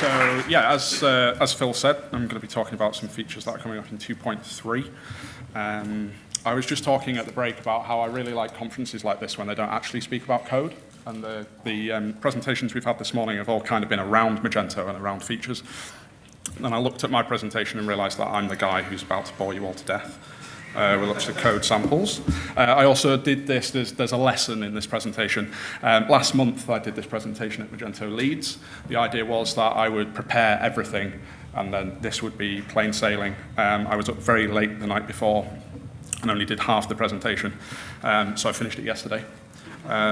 So yeah, as Phil said, I'm going to be talking about some features that are coming up in 2.3. I was just talking at the break about how I really like conferences like this when they don't actually speak about code. And the presentations we've had this morning have all kind of been around Magento and around features. And I looked at my presentation and realized that I'm the guy who's about to bore you all to death with lots of code samples. I also did this, there's a lesson in this presentation. Last month I did this presentation at Magento Leeds. The idea was that I would prepare everything and then this would be plain sailing. I was up very late the night before and only did half the presentation, so I finished it yesterday.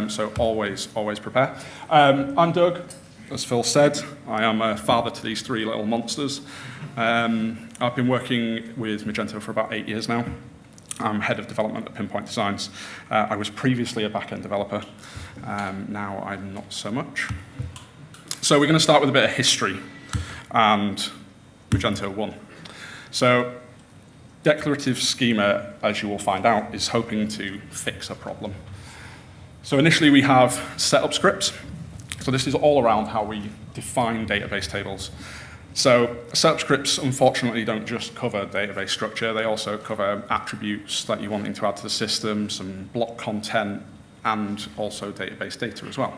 So always prepare. I'm Doug. As Phil said, I am a father to these three little monsters. I've been working with Magento for about 8 years now. I'm head of development at Pinpoint Designs. I was previously a back-end developer. Now I'm not so much. So we're going to start with a bit of history and Magento1. So Declarative Schema, as you will find out, is hoping to fix a problem. So initially we have setup scripts. So this is all around how we define database tables. So setup scripts, unfortunately, don't just cover database structure. They also cover attributes that you're wanting to add to the system, some block content, and also database data as well.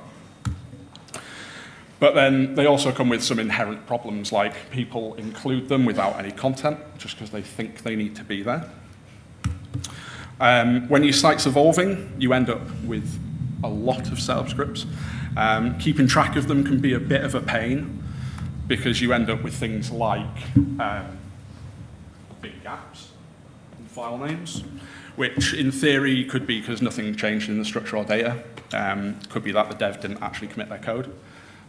But then they also come with some inherent problems, like people include them without any content, just because they think they need to be there. When your site's evolving, you end up with a lot of setup scripts. Keeping track of them can be a bit of a pain because you end up with things like big gaps in file names, which in theory could be because nothing changed in the structure or data. Could be that the dev didn't actually commit their code.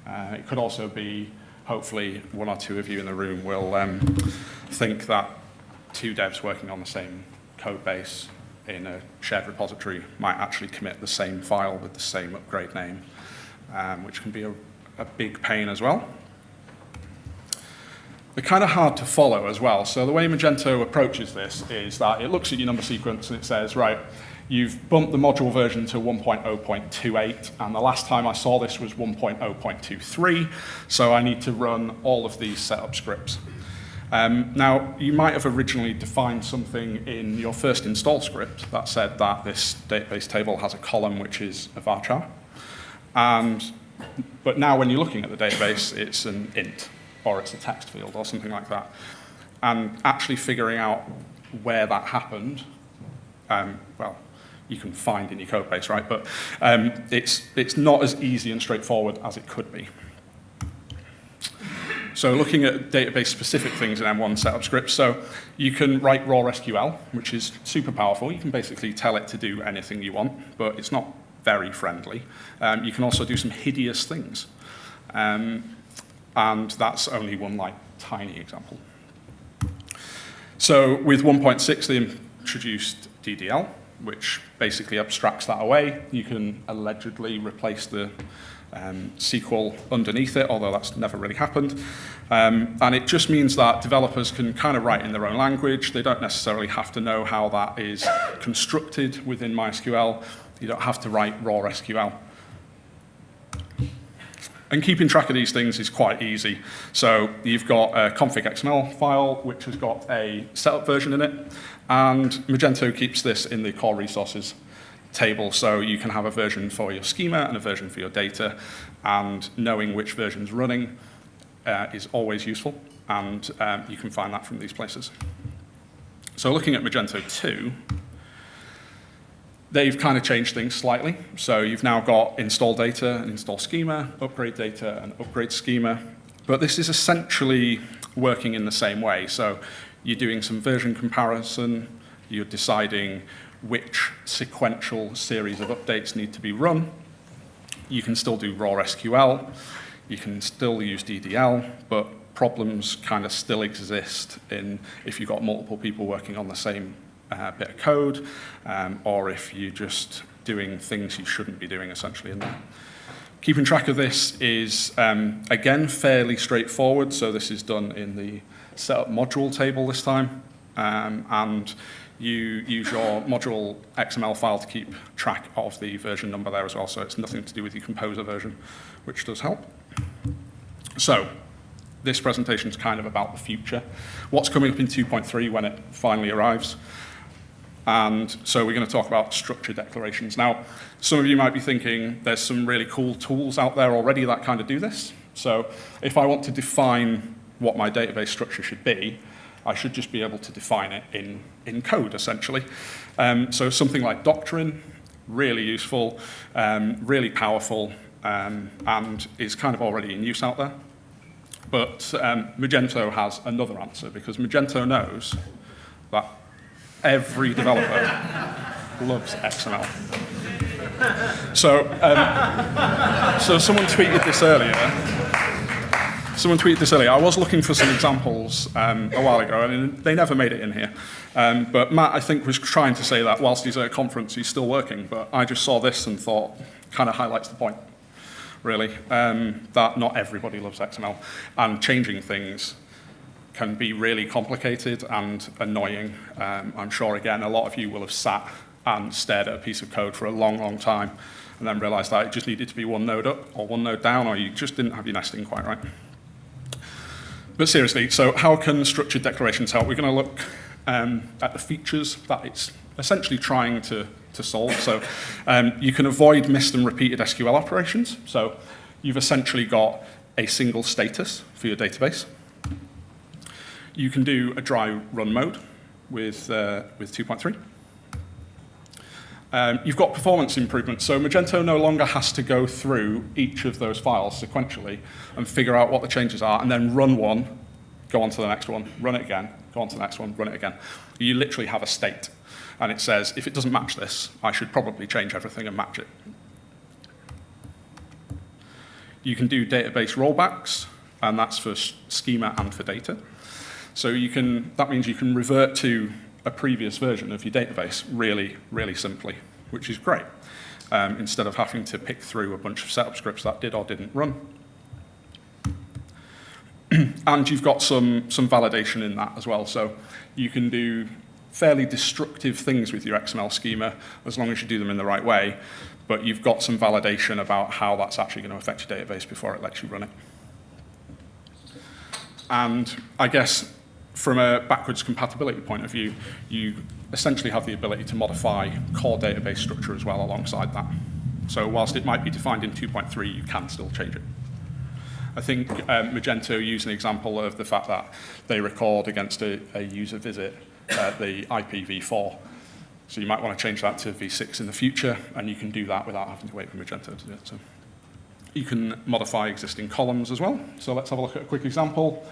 It could also be, hopefully, one or two of you in the room will think that two devs working on the same code base in a shared repository might actually commit the same file with the same upgrade name, which can be a big pain as well. They're kind of hard to follow as well. So the way Magento approaches this is that it looks at your number sequence and it says, right, you've bumped the module version to 1.0.28, and the last time I saw this was 1.0.23, so I need to run all of these setup scripts. Now, you might have originally defined something in your first install script that said that this database table has a column which is a varchar. But now when you're looking at the database, it's an int, or it's a text field, or something like that. And actually figuring out where that happened, well, you can find in your code base, right? But it's not as easy and straightforward as it could be. So looking at database-specific things in M1 setup scripts, so you can write raw SQL, which is super powerful. You can basically tell it to do anything you want, but it's not very friendly. You can also do some hideous things. And that's only one tiny example. So with 1.6, they introduced DDL, which basically abstracts that away. You can allegedly replace the SQL underneath it, although that's never really happened. And it just means that developers can kind of write in their own language. They don't necessarily have to know how that is constructed within MySQL. You don't have to write raw SQL. And keeping track of these things is quite easy. So you've got a config XML file, which has got a setup version in it. And Magento keeps this in the core resources table, so you can have a version for your schema and a version for your data, and knowing which version's running is always useful, and you can find that from these places. So looking at Magento 2, they've kind of changed things slightly. So you've now got install data and install schema, upgrade data and upgrade schema, but this is essentially working in the same way. So you're doing some version comparison, you're deciding which sequential series of updates need to be run. You can still do raw SQL, you can still use DDL, but problems kind of still exist if you've got multiple people working on the same bit of code, or if you're just doing things you shouldn't be doing essentially in there. Keeping track of this is, again, fairly straightforward. So this is done in the setup module table this time, and you use your module XML file to keep track of the version number there as well, so it's nothing to do with your composer version, which does help. So this presentation is kind of about the future, what's coming up in 2.3 when it finally arrives. And so we're going to talk about structured declarations. Now, some of you might be thinking there's some really cool tools out there already that kind of do this. So if I want to define what my database structure should be, I should just be able to define it in code, essentially. So something like Doctrine, really useful, really powerful, and is kind of already in use out there. But Magento has another answer, because Magento knows that every developer loves XML. So someone tweeted this earlier. I was looking for some examples a while ago, and they never made it in here. But Matt, I think, was trying to say that whilst he's at a conference, he's still working. But I just saw this and thought, kind of highlights the point, really, that not everybody loves XML. And changing things can be really complicated and annoying. I'm sure, again, a lot of you will have sat and stared at a piece of code for a long, long time and then realized that it just needed to be one node up or one node down, or you just didn't have your nesting quite right. But seriously, so how can structured declarations help? We're going to look at the features that it's essentially trying to solve. So you can avoid missed and repeated SQL operations. So you've essentially got a single status for your database. You can do a dry run mode with 2.3. You've got performance improvements. So Magento no longer has to go through each of those files sequentially and figure out what the changes are, and then run one, go on to the next one, run it again, go on to the next one, run it again. You literally have a state, and it says, if it doesn't match this, I should probably change everything and match it. You can do database rollbacks, and that's for schema and for data. So that means you can revert to a previous version of your database really, really simply, which is great, instead of having to pick through a bunch of setup scripts that did or didn't run. And you've got some validation in that as well. So you can do fairly destructive things with your XML schema as long as you do them in the right way, but you've got some validation about how that's actually going to affect your database before it lets you run it. And I guess from a backwards compatibility point of view, you essentially have the ability to modify core database structure as well alongside that. So whilst it might be defined in 2.3, you can still change it. I think Magento used an example of the fact that they record against a user visit the IPv4. So you might want to change that to v6 in the future, and you can do that without having to wait for Magento to do it. So you can modify existing columns as well. So let's have a look at a quick example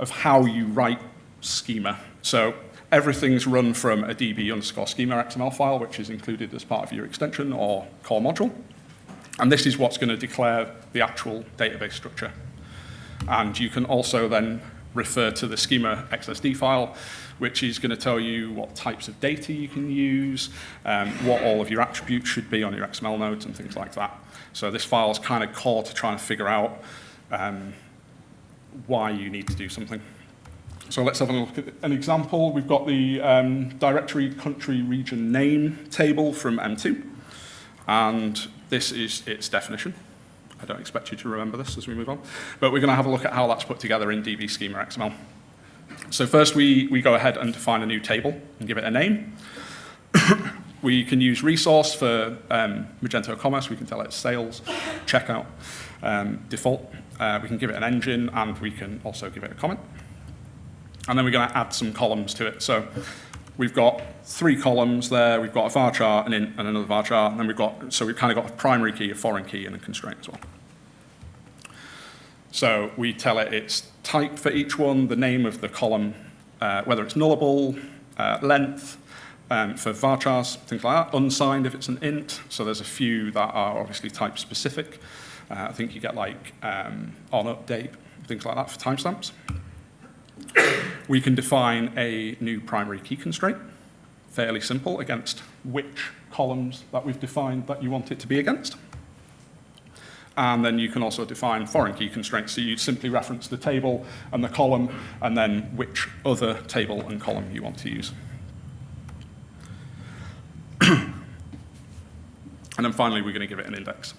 of how you write schema. So everything's run from a db_schema XML file, which is included as part of your extension or core module. And this is what's going to declare the actual database structure. And you can also then refer to the schema XSD file, which is going to tell you what types of data you can use, what all of your attributes should be on your XML nodes and things like that. So this file is kind of core to trying to figure out why you need to do something. So let's have a look at an example. We've got the directory country region name table from M2. And this is its definition. I don't expect you to remember this as we move on. But we're going to have a look at how that's put together in DB schema XML. So first we go ahead and define a new table and give it a name. We can use resource for Magento Commerce. We can tell it sales, checkout, default. We can give it an engine, and we can also give it a comment. And then we're going to add some columns to it. So we've got 3 columns there. We've got a varchar, an int, and another varchar. And then we've kind of got a primary key, a foreign key, and a constraint as well. So we tell it its type for each one, the name of the column, whether it's nullable, length, for varchars, things like that, unsigned if it's an int. So there's a few that are obviously type specific. I think you get like on update, things like that for timestamps. We can define a new primary key constraint, fairly simple, against which columns that we've defined that you want it to be against. And then you can also define foreign key constraints. So you simply reference the table and the column, and then which other table and column you want to use. And then finally, we're going to give it an index.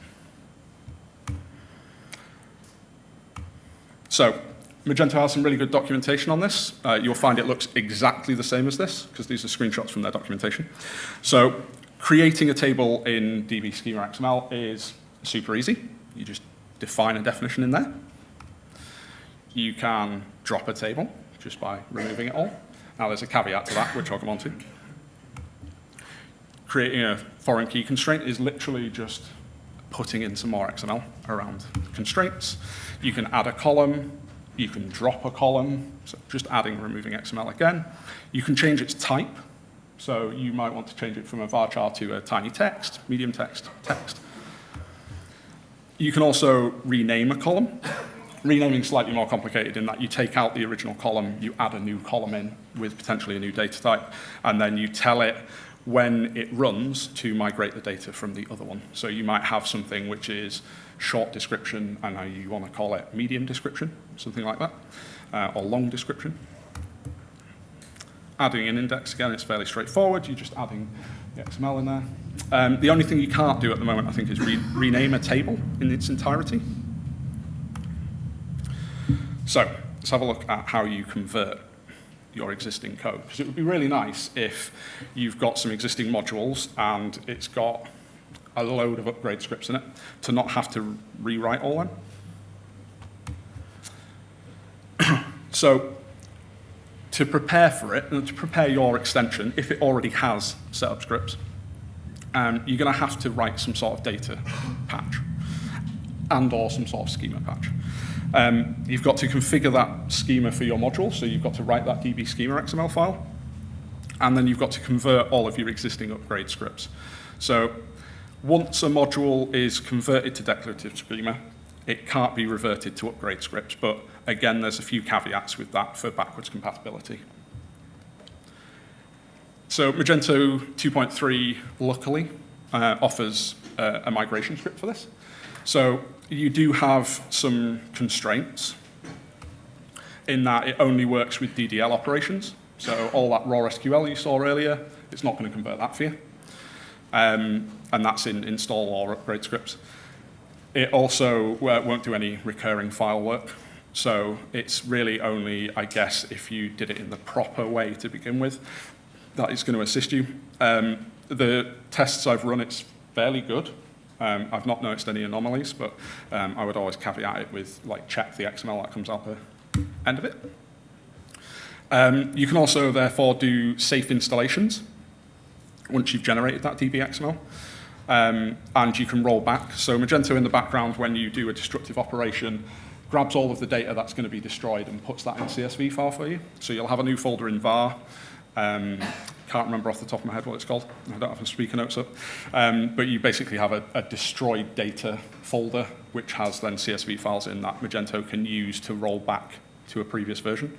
So Magento has some really good documentation on this. You'll find it looks exactly the same as this, because these are screenshots from their documentation. So creating a table in DB Schema XML is super easy. You just define a definition in there. You can drop a table just by removing it all. Now there's a caveat to that, which I'll come on to. Creating a foreign key constraint is literally just putting in some more XML around constraints. You can add a column. You can drop a column, so just adding and removing XML again. You can change its type. So you might want to change it from a varchar to a tiny text, medium text, text. You can also rename a column. Renaming is slightly more complicated in that you take out the original column, you add a new column in with potentially a new data type, and then you tell it when it runs to migrate the data from the other one. So you might have something which is short description, and now you want to call it medium description, something like that, or long description. Adding an index, again, it's fairly straightforward. You're just adding the XML in there. The only thing you can't do at the moment, I think, is rename a table in its entirety. So let's have a look at how you convert your existing code. Because it would be really nice if you've got some existing modules and it's got a load of upgrade scripts in it to not have to rewrite all them. So to prepare for it, and to prepare your extension, if it already has setup scripts, you're going to have to write some sort of data patch and or some sort of schema patch. You've got to configure that schema for your module, so you've got to write that DB schema XML file, and then you've got to convert all of your existing upgrade scripts. So once a module is converted to declarative schema, it can't be reverted to upgrade scripts, but again, there's a few caveats with that for backwards compatibility. So Magento 2.3, luckily, offers a migration script for this. So you do have some constraints in that it only works with DDL operations. So all that raw SQL you saw earlier, it's not going to convert that for you. And that's in install or upgrade scripts. It also won't do any recurring file work. So it's really only, I guess, if you did it in the proper way to begin with, that it's going to assist you. The tests I've run, it's fairly good. I've not noticed any anomalies, but I would always caveat it with, like, check the XML that comes out the end of it. You can also, therefore, do safe installations once you've generated that DB XML. And you can roll back. So Magento in the background, when you do a destructive operation, grabs all of the data that's going to be destroyed and puts that in a CSV file for you. So you'll have a new folder in var. Can't remember off the top of my head what it's called. I don't have some speaker notes up. But you basically have a destroyed data folder, which has then CSV files in that Magento can use to roll back to a previous version.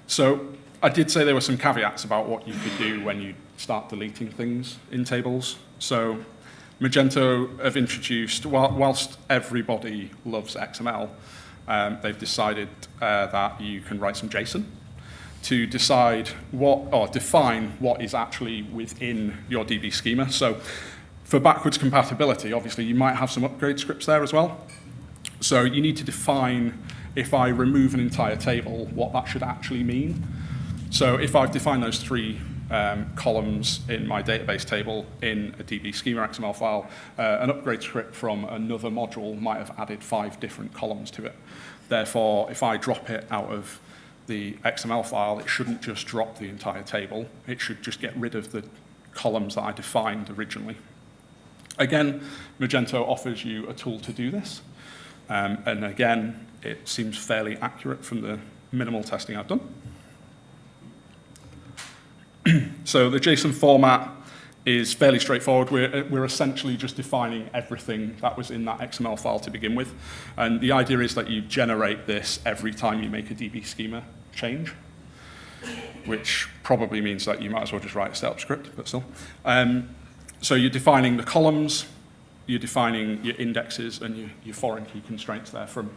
So I did say there were some caveats about what you could do when you start deleting things in tables. So Magento have introduced, whilst everybody loves XML, they've decided that you can write some JSON to decide what, or define what is actually within your DB schema. So for backwards compatibility, obviously you might have some upgrade scripts there as well. So you need to define, if I remove an entire table, what that should actually mean. So if I've defined those three columns in my database table in a DB schema XML file, an upgrade script from another module might have added 5 different columns to it. Therefore, if I drop it out of the XML file, it shouldn't just drop the entire table. It should just get rid of the columns that I defined originally. Again, Magento offers you a tool to do this. And again, it seems fairly accurate from the minimal testing I've done. So the JSON format is fairly straightforward. We're essentially just defining everything that was in that XML file to begin with. And the idea is that you generate this every time you make a DB schema change, which probably means that you might as well just write a setup script, but still. So you're defining the columns, you're defining your indexes and your foreign key constraints there from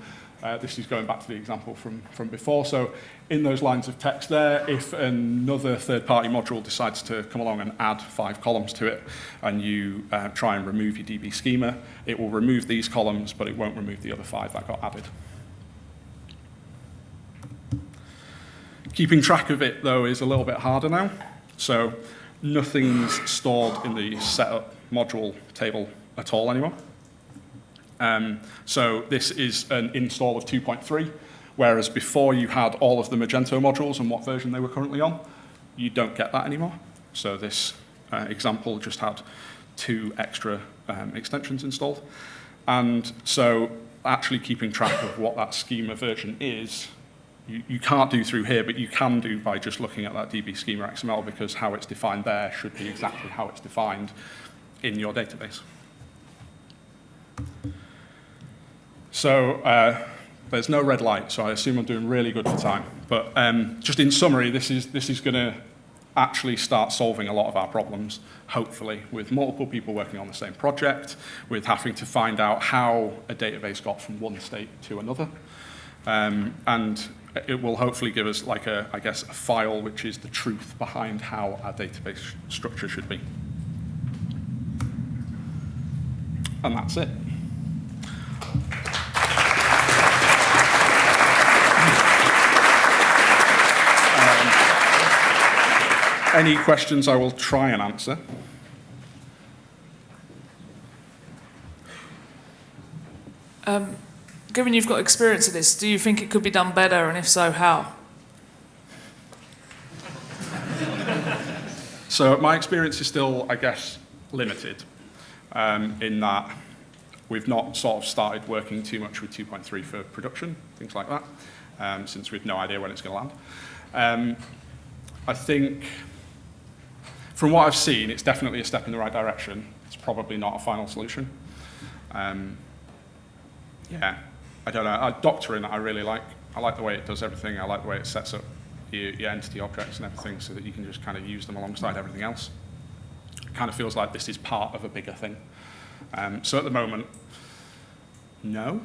This is going back to the example from before. So in those lines of text there, if another third-party module decides to come along and add 5 columns to it, and you try and remove your DB schema, it will remove these columns, but it won't remove the other 5 that got added. Keeping track of it, though, is a little bit harder now. So nothing's stored in the setup module table at all anymore. So this is an install of 2.3, whereas before you had all of the Magento modules and what version they were currently on. You don't get that anymore. So this example just had 2 extra extensions installed. And so actually keeping track of what that schema version is, you can't do through here, but you can do by just looking at that DB schema XML, because how it's defined there should be exactly how it's defined in your database. So there's no red light, so I assume I'm doing really good for time. But just in summary, this is going to actually start solving a lot of our problems, hopefully, with multiple people working on the same project, with having to find out how a database got from one state to another. And it will hopefully give us, like I guess, a file which is the truth behind how our database structure should be. And that's it. Any questions I will try and answer. Given you've got experience of this, do you think it could be done better, and if so, how? So my experience is still, I guess, limited in that we've not sort of started working too much with 2.3 for production, things like that, since we've no idea when it's going to land. I think from what I've seen, it's definitely a step in the right direction. It's probably not a final solution. Yeah. I don't know. Doctrine I really like. I like the way it does everything. I like the way it sets up your entity objects and everything so that you can just kind of use them alongside everything else. It kind of feels like this is part of a bigger thing. So at the moment, no.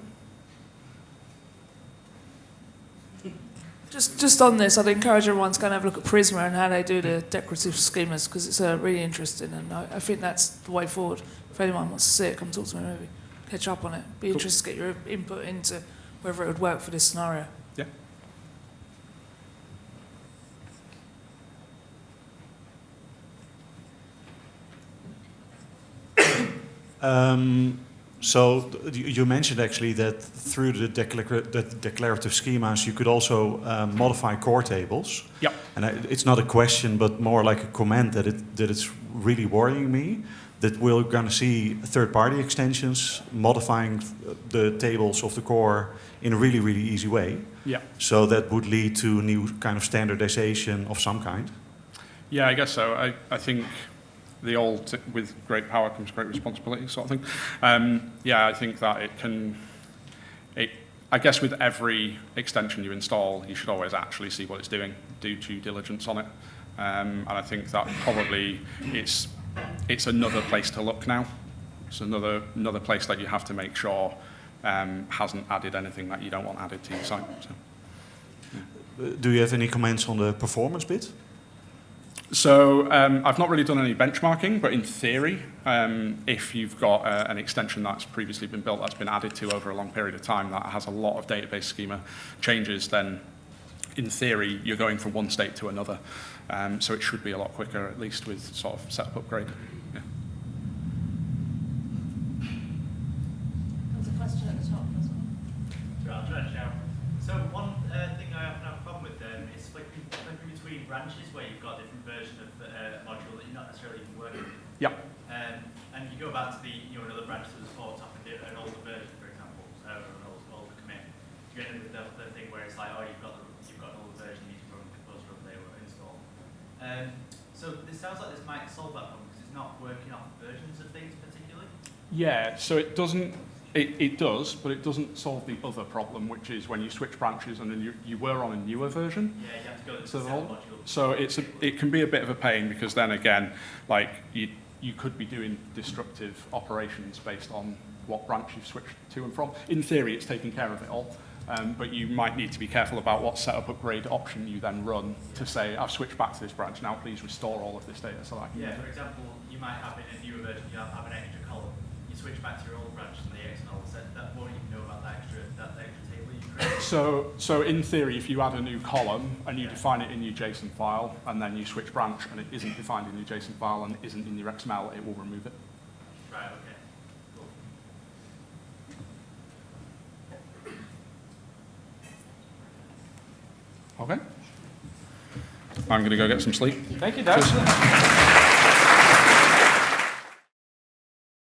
Just on this, I'd encourage everyone to go and have a look at Prisma and how they do the decorative schemas, because it's really interesting, and I think that's the way forward. If anyone wants to see it, come talk to me maybe. Catch up on it. Be interested to get your input into whether it would work for this scenario. Yeah. So you mentioned actually that through the declarative schemas you could also modify core tables. Yep. And it's not a question, but more like a comment that it's really worrying me that we're going to see third-party extensions modifying the tables of the core in a really, really easy way. Yeah. So that would lead to new kind of standardization of some kind. Yeah, I guess so. I think the old, with great power comes great responsibility sort of thing. Yeah, I think that it can, I guess with every extension you install, you should always actually see what it's doing, do due diligence on it. And I think that probably it's another place to look now. It's another place that you have to make sure hasn't added anything that you don't want added to your site. So, yeah. Do you have any comments on the performance bit? So I've not really done any benchmarking, but in theory, if you've got an extension that's previously been built, that's been added to over a long period of time, that has a lot of database schema changes, then in theory, you're going from one state to another. So it should be a lot quicker, at least with sort of setup upgrade. Yeah. There's a question at the top as well. Right, I'll try to shout. So one thing I often have a problem with is flipping between branches where you've got a different version of a module that you're not necessarily even working with. Yeah. And you go back to another branch that was bought off an older version, for example, or an older commit. You end up with the thing where it's like, oh, you've got an older version, you need to run composer update or install. So this sounds like this might solve that problem because it's not working off versions of things particularly. Yeah, so it doesn't. It does, but it doesn't solve the other problem, which is when you switch branches and then you were on a newer version. Yeah, you have to go to the module. So it can be a bit of a pain because then again, like you could be doing destructive operations based on what branch you've switched to and from. In theory, it's taking care of it all, But you might need to be careful about what setup upgrade option you then run to say, I've switched back to this branch, now please restore all of this data so that I can Yeah, use for it. example, you might have in a newer version, you have an extra column. You switch back to your old branch and the XML set that won't even know about that extra table you created. So in theory, if you add a new column and you define it in your JSON file, and then you switch branch and it isn't defined in your JSON file and isn't in your XML, it will remove it. Right, okay. Cool. Okay? I'm going to go get some sleep. Thank you, Doug.